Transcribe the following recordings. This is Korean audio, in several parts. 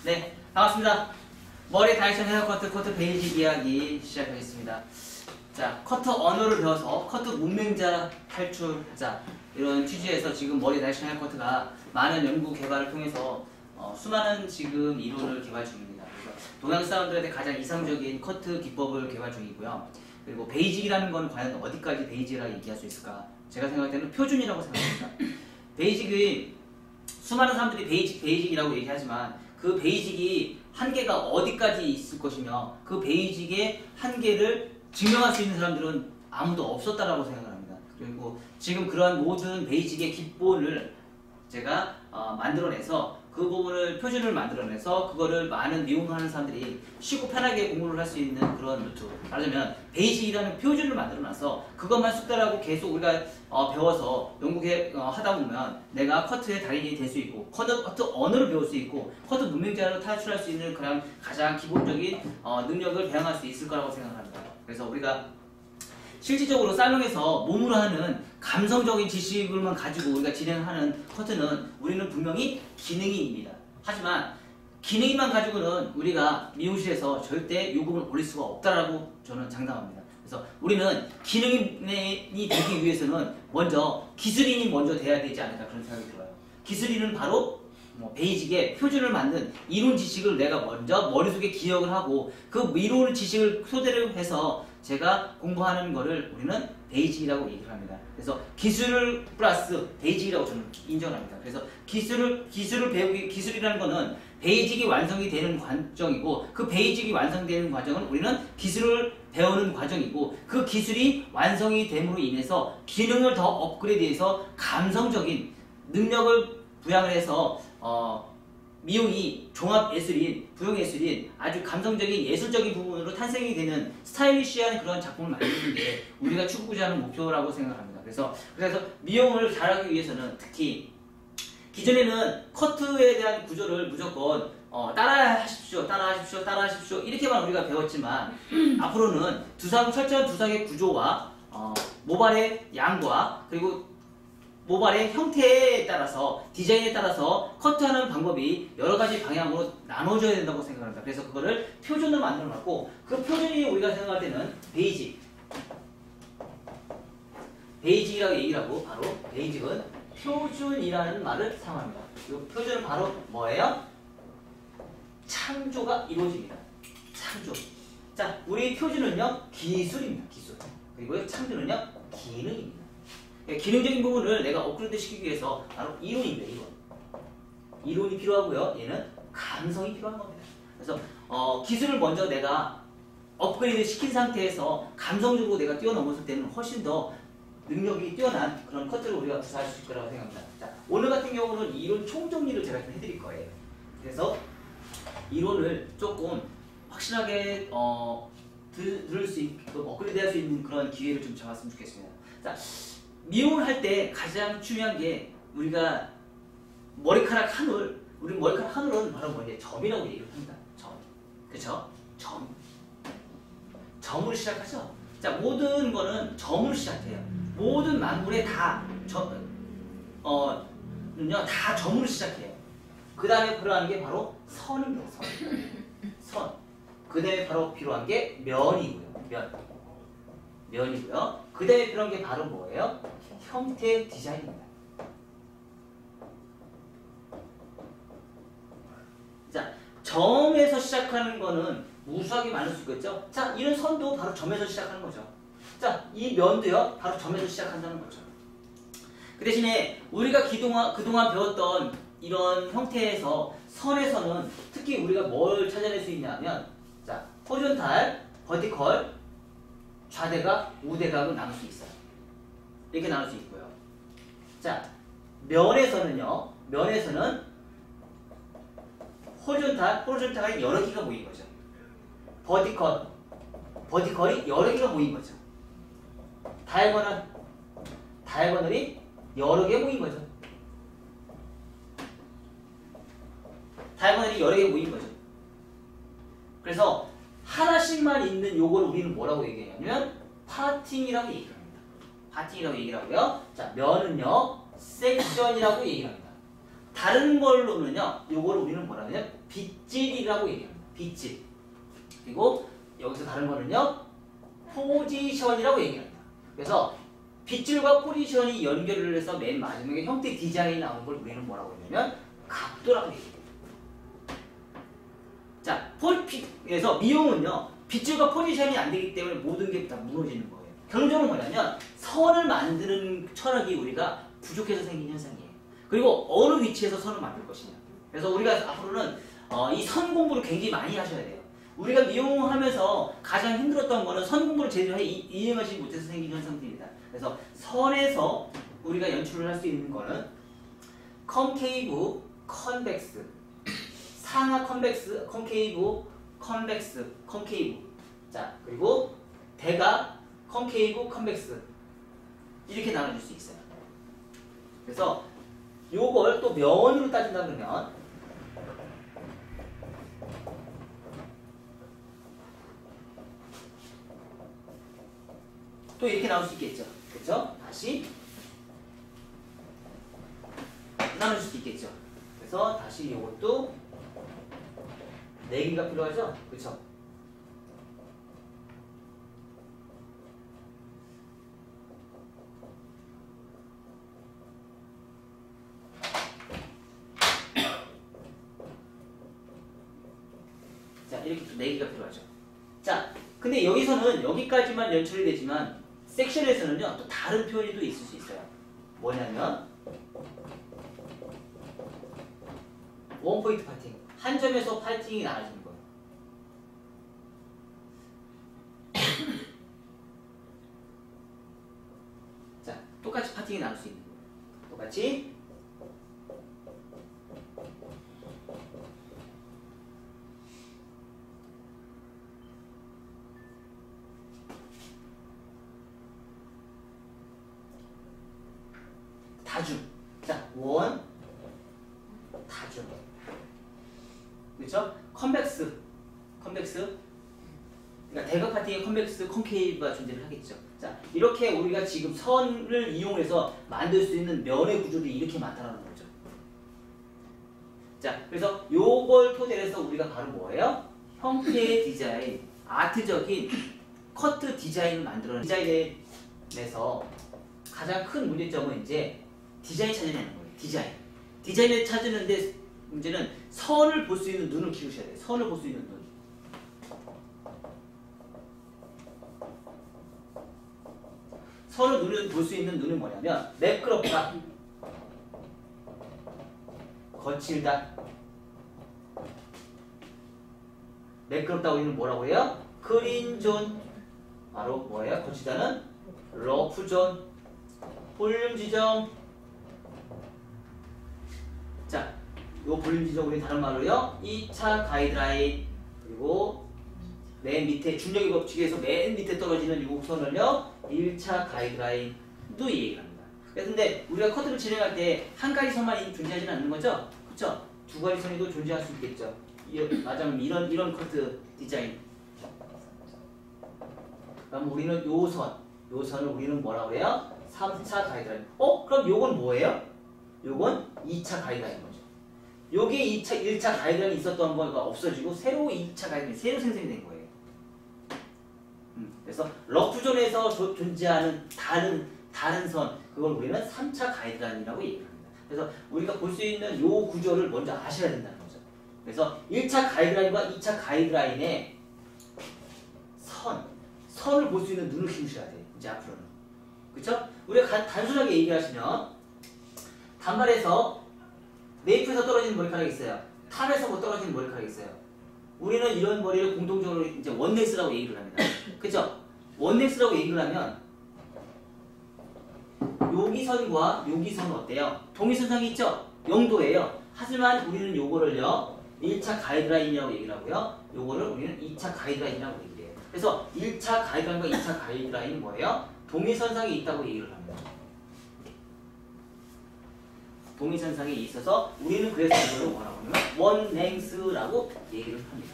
네, 반갑습니다. 머리 다이션 헤어커트 코트 베이직 이야기 시작하겠습니다. 자, 커터 언어를 배워서 커트 문맹자 탈출하자, 이런 취지에서 지금 머리 다이션 헤어커트가 많은 연구 개발을 통해서 수많은 지금 이론을 개발 중입니다. 그래서 동양 사람들한테 가장 이상적인 커트 기법을 개발 중이고요. 그리고 베이직이라는 건 과연 어디까지 베이직이라고 얘기할 수 있을까? 제가 생각할 때는 표준이라고 생각합니다. 베이직이 수많은 사람들이 베이직이라고 얘기하지만 그 베이직이 한계가 어디까지 있을 것이며 그 베이직의 한계를 증명할 수 있는 사람들은 아무도 없었다라고 생각을 합니다. 그리고 지금 그러한 모든 베이직의 기본을 제가 만들어내서 그 부분을 표준을 만들어내서 그거를 많은 미용하는 사람들이 쉽고 편하게 공부를 할 수 있는 그런 루트. 말하자면 베이직이라는 표준을 만들어놔서 그것만 숙달하고 계속 우리가 배워서 연구해 하다 보면 내가 커트의 달인이 될 수 있고 커트 언어를 배울 수 있고 커트 문맹자로 탈출할 수 있는 그런 가장 기본적인 능력을 배양할 수 있을 거라고 생각합니다. 그래서 우리가 실질적으로 살롱에서 몸으로 하는 감성적인 지식을만 가지고 우리가 진행하는 커트는 우리는 분명히 기능인입니다. 하지만 기능인만 가지고는 우리가 미용실에서 절대 요금을 올릴 수가 없다라고 저는 장담합니다. 그래서 우리는 기능인이 되기 위해서는 먼저 기술인이 먼저 돼야 되지 않을까 그런 생각이 들어요. 기술인은 바로 베이직의 표준을 만든 이론 지식을 내가 먼저 머릿속에 기억을 하고 그 이론 지식을 토대로 해서 제가 공부하는 거를 우리는 베이직이라고 얘기를 합니다. 그래서 기술을 플러스 베이직이라고 저는 인정합니다. 그래서 기술을 배우기, 기술이라는 거는 베이직이 완성이 되는 과정이고 그 베이직이 완성되는 과정은 우리는 기술을 배우는 과정이고 그 기술이 완성이 됨으로 인해서 기능을 더 업그레이드해서 감성적인 능력을 부양을 해서 미용이 종합예술인, 부용예술인 아주 감성적인 예술적인 부분으로 탄생이 되는 스타일리시한 그런 작품을 만드는 게 우리가 추구하고자 하는 목표라고 생각합니다. 그래서 미용을 잘하기 위해서는 특히 기존에는 커트에 대한 구조를 무조건 따라하십시오 이렇게만 우리가 배웠지만 앞으로는 철저한 두상의 구조와 모발의 양과 그리고 모발의 형태에 따라서 디자인에 따라서 커트하는 방법이 여러 가지 방향으로 나눠져야 된다고 생각합니다. 그래서 그거를 표준으로 만들어 놨고 그 표준이 우리가 생각할 때는 베이직이라고 얘기를 하고 바로 베이직은 표준이라는 말을 사용합니다. 이 표준은 바로 뭐예요? 창조가 이루어집니다. 창조. 자, 우리 표준은요 기술입니다. 기술. 그리고 창조는요 기능입니다. 기능적인 부분을 내가 업그레이드 시키기 위해서 바로 이론입니다. 이론이 필요하고요. 얘는 감성이 필요한 겁니다. 그래서 기술을 먼저 내가 업그레이드 시킨 상태에서 감성적으로 내가 뛰어넘었을 때는 훨씬 더 능력이 뛰어난 그런 커트를 우리가 구사할 수 있을 거라고 생각합니다. 자, 오늘 같은 경우는 이론 총정리를 제가 좀 해드릴 거예요. 그래서 이론을 조금 확실하게 들을 수 있고 업그레이드 할 수 있는 그런 기회를 좀 잡았으면 좋겠습니다. 자, 미용을 할 때 가장 중요한 게 우리가 머리카락 한 올, 우리 머리카락 한 올은 바로 뭐냐? 점이라고 얘기를 합니다. 점. 그쵸? 점. 점으로 시작하죠? 자, 모든 거는 점으로 시작해요. 모든 만물에 다 다 점으로 시작해요. 그 다음에 필요한 게 바로 선입니다. 선. 그 다음에 바로 필요한 게 면이고요. 면이고요. 그 다음에 필요한 게 바로 뭐예요? 형태 디자인입니다. 자, 점에서 시작하는 거는 무수하게 많을 수 있겠죠? 자, 이런 선도 바로 점에서 시작하는 거죠. 자, 이 면도요, 바로 점에서 시작한다는 거죠. 그 대신에 우리가 그동안 배웠던 이런 형태에서 선에서는 특히 우리가 뭘 찾아낼 수 있냐면, 자, 호리존탈, 버티컬, 좌대각, 우대각을 나눌 수 있어요. 이렇게 나눌 수 있고요. 자, 면에서는 호리존탈이 여러 개가 모인 거죠. 버티컬이 여러 개가 모인 거죠. 다이아고널이 여러 개 모인 거죠. 그래서 하나씩만 있는 요거를 우리는 뭐라고 얘기하냐면 파팅이라고 얘기합니다. 파팅이라고 얘기를 하고요. 자, 면은요 섹션이라고 얘기합니다. 다른 걸로는요 요거를 우리는 뭐라 하냐면 빗질 빗질이라고 얘기합니다. 빗질. 그리고 여기서 다른 거는요, 포지션이라고 얘기합니다. 그래서 빗줄과 포지션이 연결을 해서 맨 마지막에 형태 디자인이 나오는 걸 우리는 뭐라고 하냐면 각도라고 얘기해요. 자, 그래서 미용은요, 빗줄과 포지션이 안 되기 때문에 모든 게 다 무너지는 거예요. 결론적으로 뭐냐면 선을 만드는 철학이 우리가 부족해서 생긴 현상이에요. 그리고 어느 위치에서 선을 만들 것이냐. 그래서 우리가 앞으로는 이 선 공부를 굉장히 많이 하셔야 돼요. 우리가 미용하면서 가장 힘들었던 거는 선 공부를 제대로 이행하지 못해서 생긴 현상들입니다. 그래서 선에서 우리가 연출을 할 수 있는 거는 컨케이브, 컨벡스, 상하 컨벡스, 컨케이브, 컨벡스, 컨케이브. 자, 그리고 대각, 컨케이브, 컨벡스. 이렇게 나눠줄 수 있어요. 그래서 요걸 또 면으로 따진다 그러면 또 이렇게 나올 수 있겠죠. 그렇죠? 다시 나눠줄 수 있겠죠. 그래서 다시 이것도 4개가 필요하죠. 그렇죠? 자, 이렇게 4개가 필요하죠. 자, 근데 여기서는 여기까지만 연출이 되지만 섹션에서는요, 또 다른 표현이 또 있을 수 있어요. 뭐냐면 원포인트 파팅. 한 점에서 파팅이 나눠지는 거예요. 자, 똑같이 파팅이 나눌 수 있는 거예요. 똑같이 다중. 자, 원, 다중. 그렇죠? 컨벡스, 컨벡스. 그러니까 대각 파팅에 컨벡스, 컨케이브가 존재를 하겠죠. 자, 이렇게 우리가 지금 선을 이용해서 만들 수 있는 면의 구조들이 이렇게 많다는 거죠. 자, 그래서 요걸 토대로 해서 우리가 바로 뭐예요? 형태의 디자인, 아트적인 커트 디자인을 만들어내는 디자인에서 가장 큰 문제점은 이제 디자인 찾아내는 거예요. 디자인. 디자인을 찾는데 문제는 선을 볼 수 있는 눈을 키우셔야 돼요. 선을 볼 수 있는 눈. 선을 볼 수 있는 눈은 뭐냐면 매끄럽다, 거칠다. 매끄럽다 우리는 뭐라고 해요? 클린존. 바로 뭐예요? 거치다는 러프존. 볼륨 지정. 자, 요 볼륨 지정 우리 다른 말로요, 2차 가이드라인. 그리고 맨 밑에 중력의 법칙에서 맨 밑에 떨어지는 유곡선을요, 1차 가이드라인도 얘기를 합니다. 근데 우리가 커트를 진행할 때 한 가지 선만 존재하지는 않는 거죠? 그렇죠? 두 가지 선이 존재할 수 있겠죠. 맞아면 이런 커트 디자인. 그럼 우리는 요 선을 우리는 뭐라고 해요? 3차 가이드라인. 그럼 요건 뭐예요? 요건 2차 가이드라인 거죠. 요게 1차 가이드라인이 있었던 거가 없어지고 새로 2차 가이드라인이 새로 생성이 된 거예요. 그래서 러프존에서 존재하는 다른 선, 그걸 우리는 3차 가이드라인이라고 얘기합니다. 그래서 우리가 볼 수 있는 요 구조를 먼저 아셔야 된다는 거죠. 그래서 1차 가이드라인과 2차 가이드라인의 선을 볼 수 있는 눈을 키우셔야 돼요. 이제 앞으로는. 그쵸? 우리가 단순하게 얘기하시면 단발에서 네이프에서 떨어지는 머리카락이 있어요. 탑에서 뭐 떨어지는 머리카락이 있어요. 우리는 이런 머리를 공통적으로 이제 원넥스라고 얘기를 합니다. 그쵸? 원넥스라고 얘기를 하면 여기 선과 여기 선은 어때요? 동일선상이 있죠? 0도예요. 하지만 우리는 요거를요, 1차 가이드라인이라고 얘기를 하고요, 요거를 우리는 2차 가이드라인이라고 얘기를 해요. 그래서 1차 가이드라인과 2차 가이드라인은 뭐예요? 동일선상에 있다고 얘기를 합니다. 동일선상에 있어서 우리는 그래서 이걸 뭐라고 하냐면 원랭스라고 얘기를 합니다.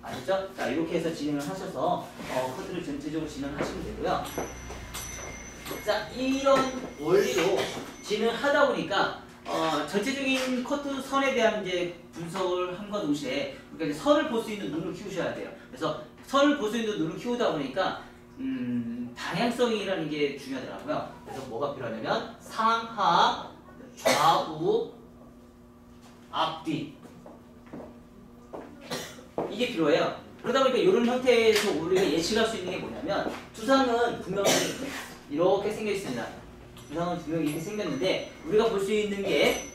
아시죠? 자, 이렇게 해서 진행을 하셔서 커트를 전체적으로 진행하시면 되고요. 자, 이런 원리로 진행을 하다 보니까 전체적인 커트 선에 대한 이제 분석을 함과 동시에 그러니까 이제 선을 볼 수 있는 눈을 키우셔야 돼요. 그래서 선을 볼 수 있는 눈을 키우다 보니까 방향성이라는 게 중요하더라고요. 그래서 뭐가 필요하냐면 상하, 좌우, 앞뒤 이게 필요해요. 그러다 보니까 이런 형태에서 우리가 예측할 수 있는 게 뭐냐면 두상은 분명히 이렇게 생겨 있습니다. 두상은 분명히 이렇게 생겼는데 우리가 볼 수 있는 게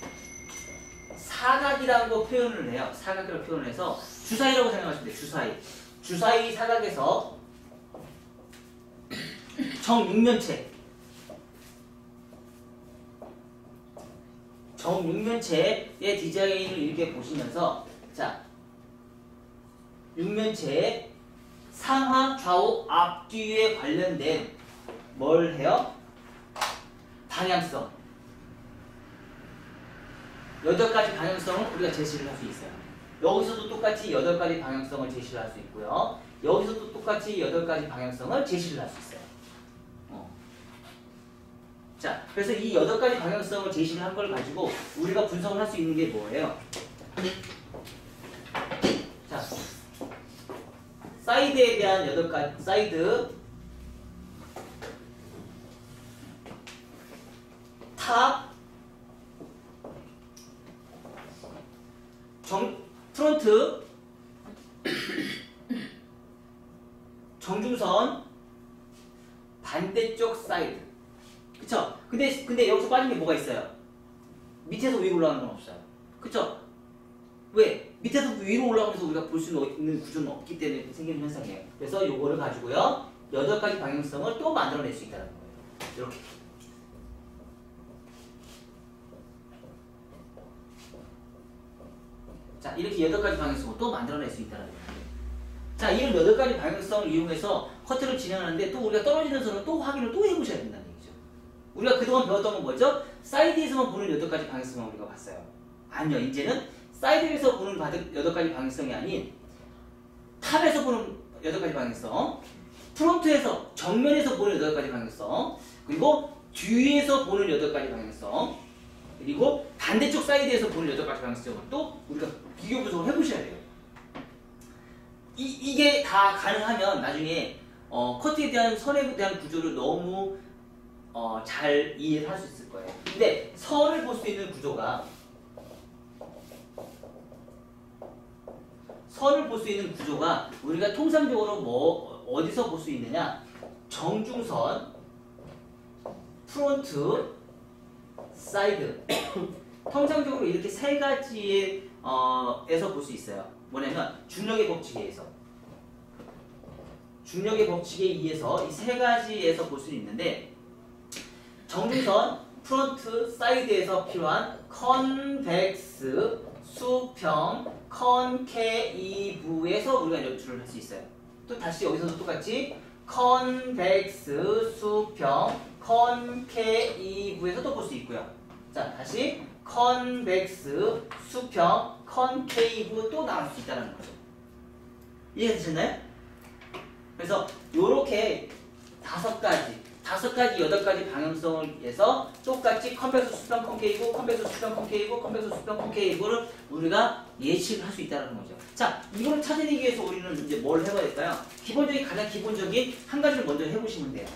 사각이라고 표현을 해요. 사각이라고 표현을 해서 주사위라고 생각하시면 돼요. 주사위. 주사위 사각에서 정육면체의 디자인을 이렇게 보시면서 자 육면체의 상하, 좌우, 앞뒤에 관련된 뭘 해요? 방향성. 8가지 방향성을 우리가 제시를 할 수 있어요. 여기서도 똑같이 8가지 방향성을 제시를 할 수 있고요. 여기서도 똑같이 8가지 방향성을 제시를 할 수 있어요. 자, 그래서 이 8가지 방향성을 제시를 한 걸 가지고 우리가 분석을 할 수 있는 게 뭐예요? 자, 사이드에 대한 8가지, 사이드, 탑, 프론트, 정중선, 반대쪽 사이드. 그쵸? 근데 여기서 빠진 게 뭐가 있어요? 밑에서 위로 올라가는 건 없어요. 그쵸? 왜? 밑에서 위로 올라가면서 우리가 볼 수 있는 구조는 없기 때문에 생기는 현상이에요. 그래서 요거를 가지고요 8가지 방향성을 또 만들어낼 수 있다는 거예요. 이렇게. 자, 이렇게 8가지 방향성을 또 만들어낼 수 있다는 거예요. 자, 이런 8가지 방향성을 이용해서 커트를 진행하는데 또 우리가 떨어지는 선을 또 확인을 또 해보셔야 된다는 얘기죠. 우리가 그동안 배웠던 건 뭐죠? 사이드에서만 보는 8가지 방향성을 우리가 봤어요. 아니요, 이제는 사이드에서 보는 8가지 방향성이 아닌 탑에서 보는 8가지 방향성, 프론트에서, 정면에서 보는 8가지 방향성, 그리고 뒤에서 보는 8가지 방향성, 그리고 반대쪽 사이드에서 보는 8가지 방향성을 또 우리가 비교 분석을 해보셔야 돼요. 이게 다 가능하면 나중에 커트에 대한 선에 대한 구조를 너무 잘 이해를 할 수 있을 거예요. 근데 선을 볼 수 있는 구조가 우리가 통상적으로 어디서 볼 수 있느냐? 정중선, 프론트, 사이드. 통상적으로 이렇게 3가지의 에서 볼 수 있어요. 뭐냐면 중력의 법칙에 의해서. 중력의 법칙에 의해서 이 3가지에서 볼 수 있는데 정중선, 프론트, 사이드에서 필요한 컨벡스, 수평, 컨케이브에서 우리가 연출을 할 수 있어요. 또 다시 여기서도 똑같이 컨벡스, 수평, 컨케이브에서도 볼 수 있고요. 자, 다시 컨벡스, 수평, 컨케이브 또 나올 수 있다는 거죠. 이해되셨나요? 그래서 요렇게 5가지, 8가지 방향성을 위해서 똑같이 컨벡스, 수평, 컨케이브, 컨벡스, 수평, 컨케이브, 컨벡스, 수평, 컨케이브를 우리가 예측을 할 수 있다는 거죠. 자, 이거를 찾아내기 위해서 우리는 이제 뭘 해봐야 될까요? 가장 기본적인 한 가지를 먼저 해보시면 돼요.